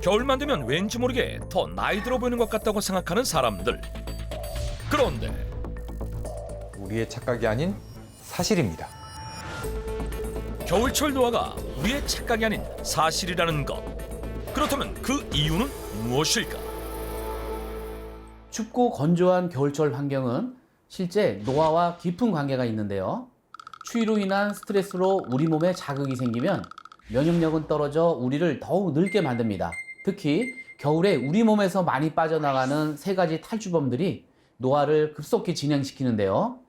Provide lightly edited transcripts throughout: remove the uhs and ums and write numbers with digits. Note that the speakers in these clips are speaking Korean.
겨울만 되면 왠지 모르게 더 나이 들어 보이는 것 같다고 생각하는 사람들. 그런데 우리의 착각이 아닌 사실입니다. 겨울철 노화가 우리의 착각이 아닌 사실이라는 것. 그렇다면 그 이유는 무엇일까? 춥고 건조한 겨울철 환경은 실제 노화와 깊은 관계가 있는데요. 추위로 인한 스트레스로 우리 몸에 자극이 생기면 면역력은 떨어져 우리를 더욱 늙게 만듭니다. 특히 겨울에 우리 몸에서 많이 빠져나가는 세 가지 탈주범들이 노화를 급속히 진행시키는데요.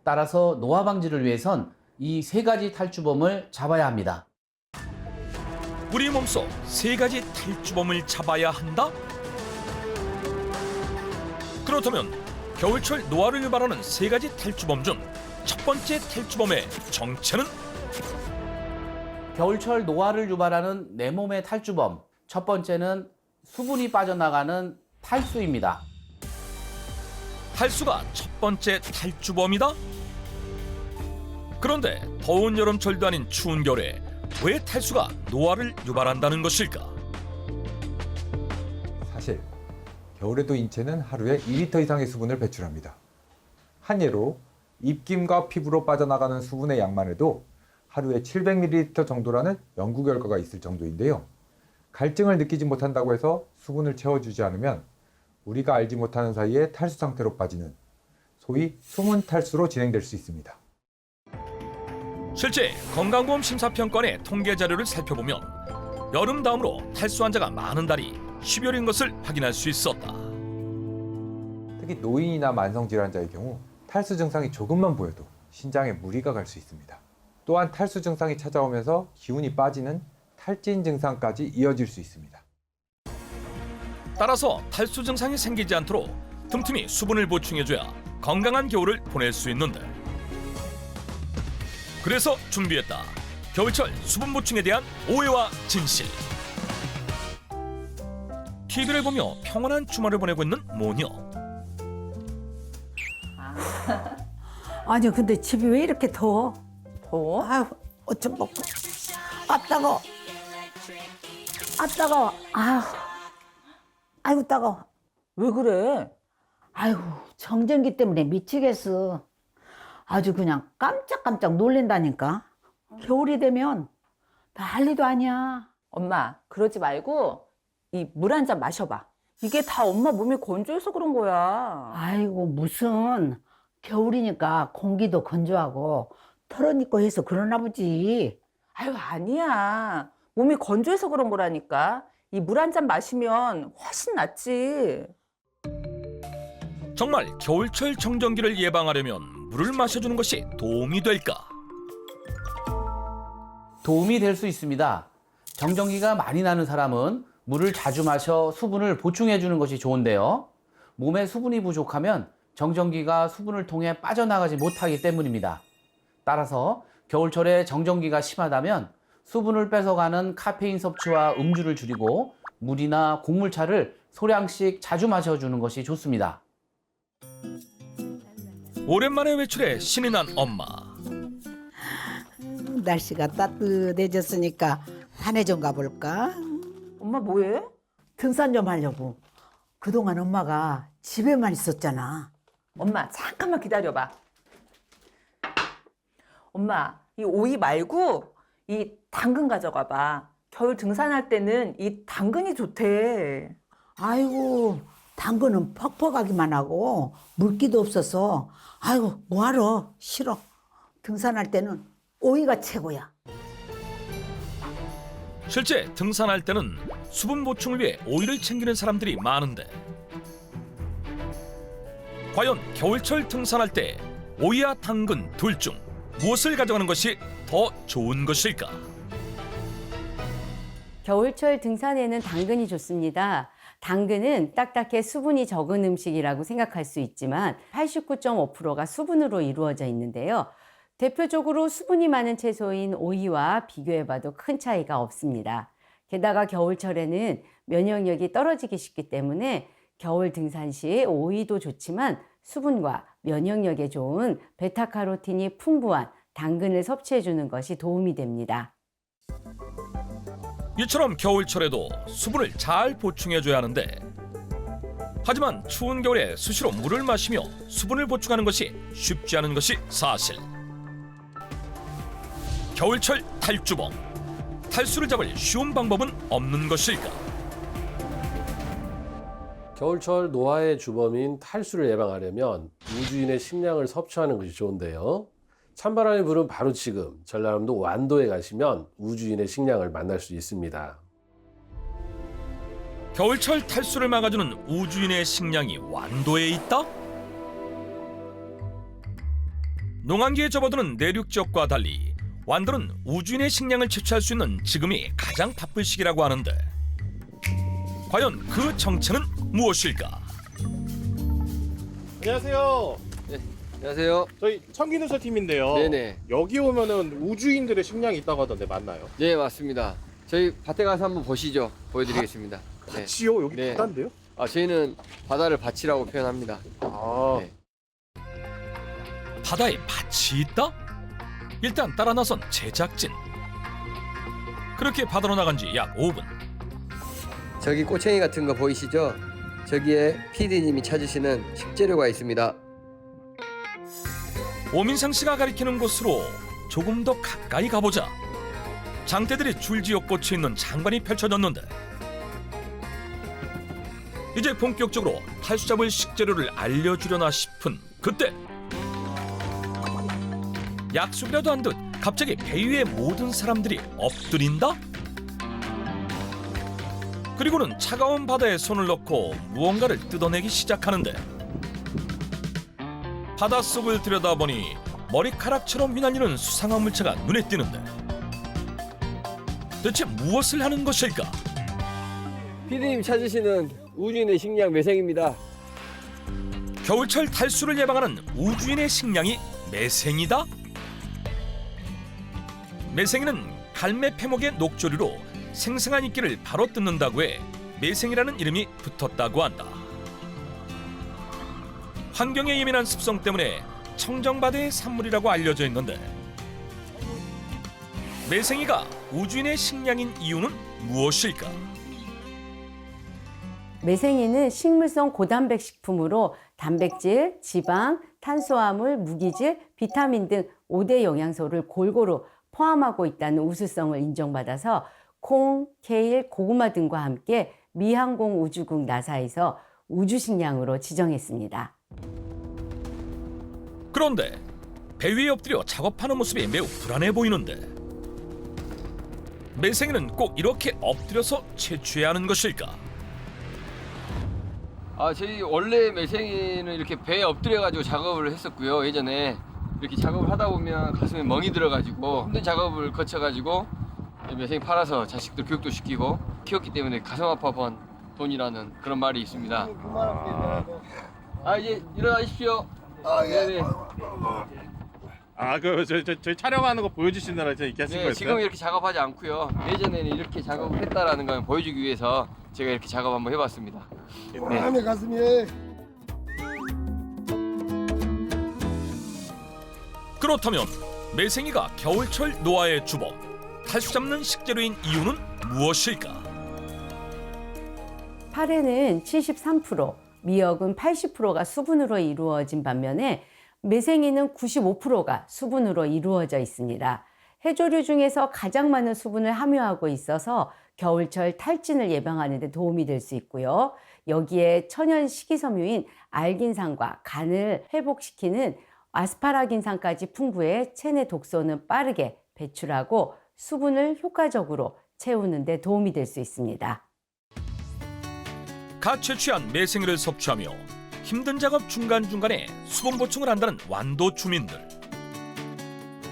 따라서 노화 방지를 위해선 이 세 가지 탈주범을 잡아야 합니다. 우리 몸속 세 가지 탈주범을 잡아야 한다? 그렇다면 겨울철 노화를 유발하는 세 가지 탈주범 중 첫 번째 탈주범의 정체는? 겨울철 노화를 유발하는 내 몸의 탈주범, 첫 번째는 수분이 빠져나가는 탈수입니다. 탈수가 첫 번째 탈주범이다? 그런데 더운 여름철도 아닌 추운 겨울에 왜 탈수가 노화를 유발한다는 것일까? 사실 겨울에도 인체는 하루에 2리터 이상의 수분을 배출합니다. 한 예로 입김과 피부로 빠져나가는 수분의 양만 해도 하루에 700ml 정도라는 연구 결과가 있을 정도인데요. 갈증을 느끼지 못한다고 해서 수분을 채워주지 않으면 우리가 알지 못하는 사이에 탈수 상태로 빠지는 소위 수문 탈수로 진행될 수 있습니다. 실제 건강보험 심사평가원의 통계 자료를 살펴보면 여름 다음으로 탈수 환자가 많은 달이 12월인 것을 확인할 수 있었다. 특히 노인이나 만성질환자의 경우 탈수 증상이 조금만 보여도 신장에 무리가 갈 수 있습니다. 또한 탈수 증상이 찾아오면서 기운이 빠지는 탈진 증상까지 이어질 수 있습니다. 따라서 탈수 증상이 생기지 않도록 틈틈이 수분을 보충해줘야 건강한 겨울을 보낼 수 있는데, 그래서 준비했다. 겨울철 수분 보충에 대한 오해와 진실. TV를 보며 평온한 주말을 보내고 있는 모녀. 아니 근데 집이 왜 이렇게 더워? 더워? 아유 옷 좀 벗고 아 따가워 아 따가워 아유 아이고 따가워 왜 그래? 아이고 정전기 때문에 미치겠어 아주 그냥 깜짝깜짝 놀랜다니까 겨울이 되면 난리도 아니야 엄마, 그러지 말고 이 물 한 잔 마셔봐. 이게 다 엄마 몸이 건조해서 그런 거야. 아이고 무슨 겨울이니까 공기도 건조하고 털어입고 해서 그러나 보지 아유, 아니야. 몸이 건조해서 그런 거라니까. 이 물 한 잔 마시면 훨씬 낫지. 정말 겨울철 정전기를 예방하려면 물을 마셔주는 것이 도움이 될까? 도움이 될 수 있습니다. 정전기가 많이 나는 사람은 물을 자주 마셔 수분을 보충해 주는 것이 좋은데요. 몸에 수분이 부족하면 정전기가 수분을 통해 빠져나가지 못하기 때문입니다. 따라서 겨울철에 정전기가 심하다면 수분을 뺏어가는 카페인 섭취와 음주를 줄이고 물이나 곡물차를 소량씩 자주 마셔주는 것이 좋습니다. 오랜만에 외출에 신이 난 엄마. 날씨가 따뜻해졌으니까 산에 좀 가볼까? 엄마 뭐해? 등산 좀 하려고 그동안 엄마가 집에만 있었잖아 엄마, 잠깐만 기다려봐. 엄마, 이 오이 말고 이 당근 가져가 봐. 겨울 등산할 때는 이 당근이 좋대. 아이고 당근은 퍽퍽하기만 하고 물기도 없어서 아이고 뭐하러 싫어 등산할 때는 오이가 최고야 실제 등산할 때는 수분 보충을 위해 오이를 챙기는 사람들이 많은데, 과연 겨울철 등산할 때 오이와 당근 둘 중 무엇을 가져가는 것이 더 좋은 것일까? 겨울철 등산에는 당근이 좋습니다. 당근은 딱딱해 수분이 적은 음식이라고 생각할 수 있지만 89.5%가 수분으로 이루어져 있는데요. 대표적으로 수분이 많은 채소인 오이와 비교해봐도 큰 차이가 없습니다. 게다가 겨울철에는 면역력이 떨어지기 쉽기 때문에 겨울 등산 시 오이도 좋지만 수분과 면역력에 좋은 베타카로틴이 풍부한 당근을 섭취해 주는 것이 도움이 됩니다. 이처럼 겨울철에도 수분을 잘 보충해줘야 하는데, 하지만 추운 겨울에 수시로 물을 마시며 수분을 보충하는 것이 쉽지 않은 것이 사실. 겨울철 탈주범, 탈수를 잡을 쉬운 방법은 없는 것일까? 겨울철 노화의 주범인 탈수를 예방하려면 우주인의 식량을 섭취하는 것이 좋은데요. 찬바람이 부는 바로 지금 전라남도 완도에 가시면 우주인의 식량을 만날 수 있습니다. 겨울철 탈수를 막아주는 우주인의 식량이 완도에 있다? 농한기에 접어드는 내륙 지역과 달리 완도는 우주인의 식량을 채취할 수 있는 지금이 가장 바쁠 시기라고 하는데, 과연 그 정체는 무엇일까? 안녕하세요. 안녕하세요. 저희 청기누설 팀인데요. 네네. 여기 오면은 우주인들의 식량이 있다고 하던데 맞나요? 네, 맞습니다. 저희 밭에 가서 한번 보시죠. 보여드리겠습니다. 네. 밭이요? 여기 네. 바다인데요? 저희는 바다를 밭이라고 표현합니다. 아, 네. 바다에 밭이 있다? 일단 따라 나선 제작진. 그렇게 바다로 나간 지 약 5분. 저기 꼬챙이 같은 거 보이시죠? 저기에 PD님이 찾으시는 식재료가 있습니다. 오민상 씨가 가리키는 곳으로 조금 더 가까이 가보자. 장대들이 줄지어 꽂혀 있는 장관이 펼쳐졌는데, 이제 본격적으로 탈수 잡을 식재료를 알려주려나 싶은 그때, 약속이라도 한 듯 갑자기 배 위에 모든 사람들이 엎드린다? 그리고는 차가운 바다에 손을 넣고 무언가를 뜯어내기 시작하는데, 바닷속을 들여다보니 머리카락처럼 휘날리는 수상한 물체가 눈에 띄는데, 대체 무엇을 하는 것일까? PD님 찾으시는 우주인의 식량 매생입니다. 겨울철 탈수를 예방하는 우주인의 식량이 매생이다? 매생이는 갈매 패목의 녹조류로 생생한 이끼를 바로 뜯는다고 해 매생이라는 이름이 붙었다고 한다. 환경에 예민한 습성 때문에 청정바다의 산물이라고 알려져 있는데, 매생이가 우주인의 식량인 이유는 무엇일까? 매생이는 식물성 고단백 식품으로 단백질, 지방, 탄수화물, 무기질, 비타민 등 5대 영양소를 골고루 포함하고 있다는 우수성을 인정받아서 콩, 케일, 고구마 등과 함께 미항공 우주국 나사에서 우주식량으로 지정했습니다. 그런데 배 위에 엎드려 작업하는 모습이 매우 불안해 보이는데, 매생이는 꼭 이렇게 엎드려서 채취해야 하는 것일까? 저희 원래 매생이는 이렇게 배에 엎드려가지고 작업을 했었고요. 예전에 이렇게 작업을 하다 보면 가슴에 멍이 들어가지고 힘든 작업을 거쳐가지고 매생이 팔아서 자식들 교육도 시키고 키웠기 때문에 가슴 아파본 돈이라는 그런 말이 있습니다. 이제 일어나십시오. 네네. 저희 촬영하는 거 보여주시느라 이렇게 하신 거였어요? 지금 이렇게 작업하지 않고요. 예전에는 이렇게 작업을 했다라는 걸 보여주기 위해서 제가 이렇게 작업 한번 해봤습니다. 마음의 가슴이. 그렇다면 매생이가 겨울철 노화의 주범, 탈수 잡는 식재료인 이유는 무엇일까? 파래는 73%, 미역은 80%가 수분으로 이루어진 반면에 매생이는 95%가 수분으로 이루어져 있습니다. 해조류 중에서 가장 많은 수분을 함유하고 있어서 겨울철 탈진을 예방하는 데 도움이 될 수 있고요. 여기에 천연 식이섬유인 알긴산과 간을 회복시키는 아스파라긴산까지 풍부해 체내 독소는 빠르게 배출하고 수분을 효과적으로 채우는 데 도움이 될 수 있습니다. 갓 채취한 매생이를 섭취하며 힘든 작업 중간중간에 수분 보충을 한다는 완도 주민들.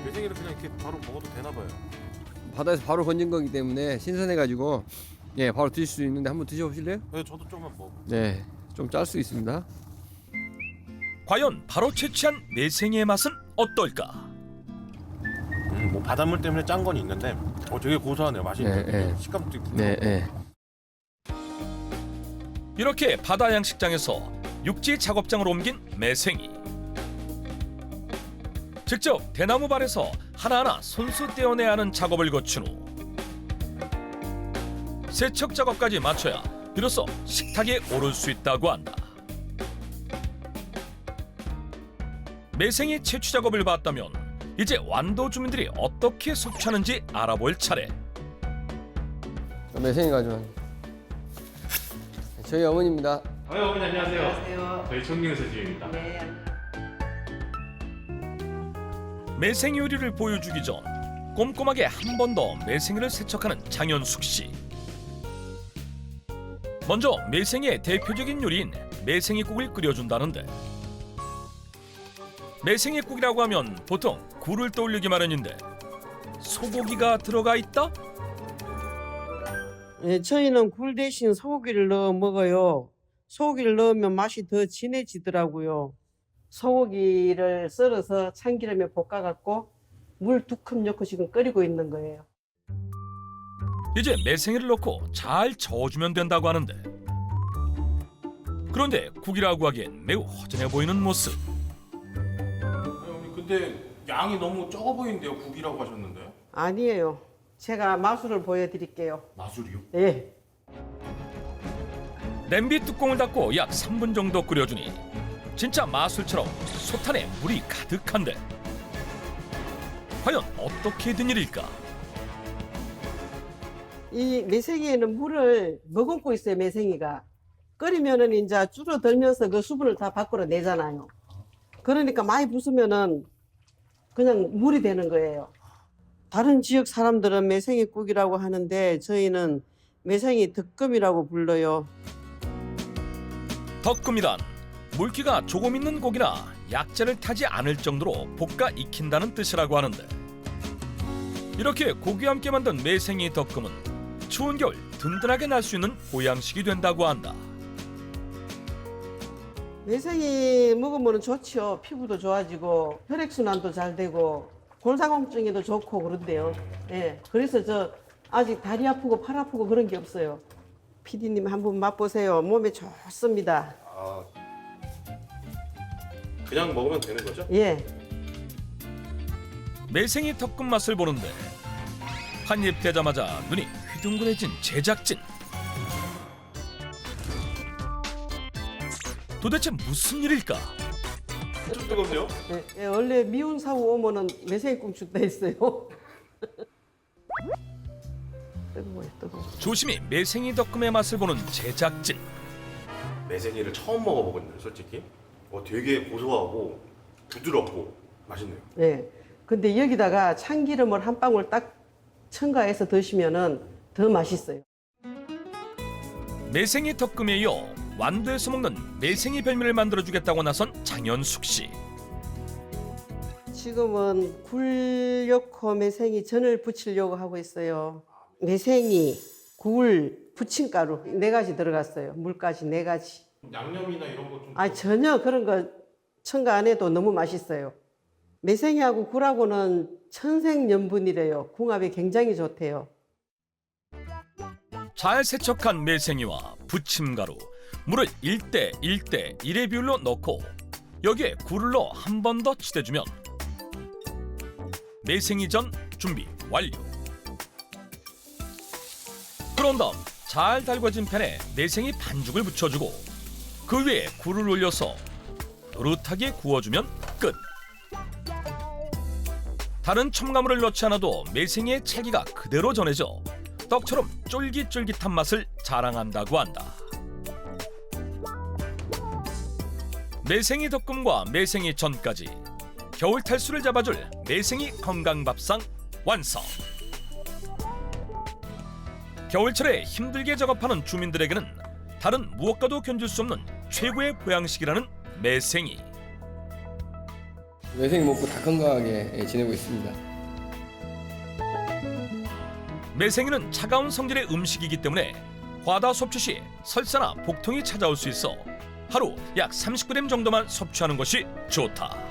매생이를 그냥 이렇게 바로 먹어도 되나 봐요. 바다에서 바로 건진 거기 때문에 신선해가지고 바로 드실 수 있는데 한번 드셔보실래요? 네, 저도 조금만 먹어. 네, 좀 짤 수 있습니다. 과연 바로 채취한 매생이의 맛은 어떨까? 뭐 바닷물 때문에 짠 건 있는데 되게 고소하네요. 맛있네요. 식감도 있고. 이렇게 바다 양식장에서 육지 작업장으로 옮긴 매생이. 직접 대나무 발에서 하나하나 손수 떼어내야 하는 작업을 거친 후 세척 작업까지 마쳐야 비로소 식탁에 오를 수 있다고 한다. 매생이 채취 작업을 봤다면 이제 완도 주민들이 어떻게 섭취하는지 알아볼 차례. 매생이 가져왔네. 저희 어머니입니다. 어머니 안녕하세요. 안녕하세요. 저희 총민수 집입니다. 매생이 요리를 보여주기 전 꼼꼼하게 한 번 더 매생이를 세척하는 장현숙 씨. 먼저 매생이의 대표적인 요리인 매생이국을 끓여준다는데, 매생이국이라고 하면 보통 굴을 떠올리기 마련인데 소고기가 들어가 있다? 예, 저희는 굴 대신 소고기를 넣어 먹어요. 소고기를 넣으면 맛이 더 진해지더라고요. 소고기를 썰어서 참기름에 볶아갖고 물 2컵 넣고 지금 끓이고 있는 거예요. 이제 매생이를 넣고 잘 저어주면 된다고 하는데, 그런데 국이라고 하기엔 매우 허전해 보이는 모습. 어머니 근데 양이 너무 적어 보이는데요. 국이라고 하셨는데. 아니에요. 제가 마술을 보여드릴게요. 마술이요? 예. 냄비 뚜껑을 닫고 약 3분 정도 끓여주니 진짜 마술처럼 솥안에 물이 가득한데, 과연 어떻게 된 일일까? 이 매생이에는 물을 머금고 있어요. 매생이가 끓이면은 이제 줄어들면서 그 수분을 다 밖으로 내잖아요. 그러니까 많이 부수면은 그냥 물이 되는 거예요. 다른 지역 사람들은 매생이국이라고 하는데 저희는 매생이 덕금이라고 불러요. 덕금이란 물기가 조금 있는 고기나 약재를 타지 않을 정도로 볶아 익힌다는 뜻이라고 하는데, 이렇게 고기와 함께 만든 매생이 덕금은 추운 겨울 든든하게 날 수 있는 보양식이 된다고 한다. 매생이 먹으면 좋죠. 피부도 좋아지고 혈액순환도 잘 되고 골다공증에도 좋고 그런데요. 예, 그래서 저 아직 다리 아프고 팔 아프고 그런 게 없어요. PD님 한번 맛보세요. 몸에 좋습니다. 아, 그냥 먹으면 되는 거죠? 예. 매생이 덕금 맛을 보는데 한 입 대자마자 눈이 휘둥그레진 제작진. 도대체 무슨 일일까? 좀 뜨겁네요. 예, 예, 원래 미운 사고 오면은 매생이국 준다 했어요. 뜨거워요, 뜨거워. 조심히 매생이 덕금의 맛을 보는 제작진. 매생이를 처음 먹어보거든요, 솔직히. 되게 고소하고 부드럽고 맛있네요. 예. 근데 여기다가 참기름을 한 방울 딱 첨가해서 드시면은 더 맛있어요. 매생이 덕금에 이어 완도에서 먹는 매생이 별미를 만들어주겠다고 나선 장현숙 씨. 지금은 굴 넣고 매생이 전을 부치려고 하고 있어요. 매생이, 굴, 부침가루 4가지 들어갔어요. 물까지 4가지. 양념이나 이런 거 좀. 아, 전혀 그런 거 첨가 안 해도 너무 맛있어요. 매생이하고 굴하고는 천생연분이래요. 궁합이 굉장히 좋대요. 잘 세척한 매생이와 부침가루, 물을 1대1의 비율로 넣고 여기에 굴을 넣어 한 번 더 치대주면 매생이전 준비 완료. 그런 다음 잘 달궈진 팬에 매생이 반죽을 붙여주고 그 위에 굴을 올려서 노릇하게 구워주면 끝. 다른 첨가물을 넣지 않아도 매생이의 찰기가 그대로 전해져 떡처럼 쫄깃쫄깃한 맛을 자랑한다고 한다. 매생이 덕금과 매생이 전까지 겨울 탈수를 잡아줄 매생이 건강밥상 완성. 겨울철에 힘들게 작업하는 주민들에게는 다른 무엇과도 견줄 수 없는 최고의 보양식이라는 매생이. 매생이 먹고 다 건강하게 지내고 있습니다. 매생이는 차가운 성질의 음식이기 때문에 과다 섭취 시 설사나 복통이 찾아올 수 있어 하루 약 39g 정도만 섭취하는 것이 좋다.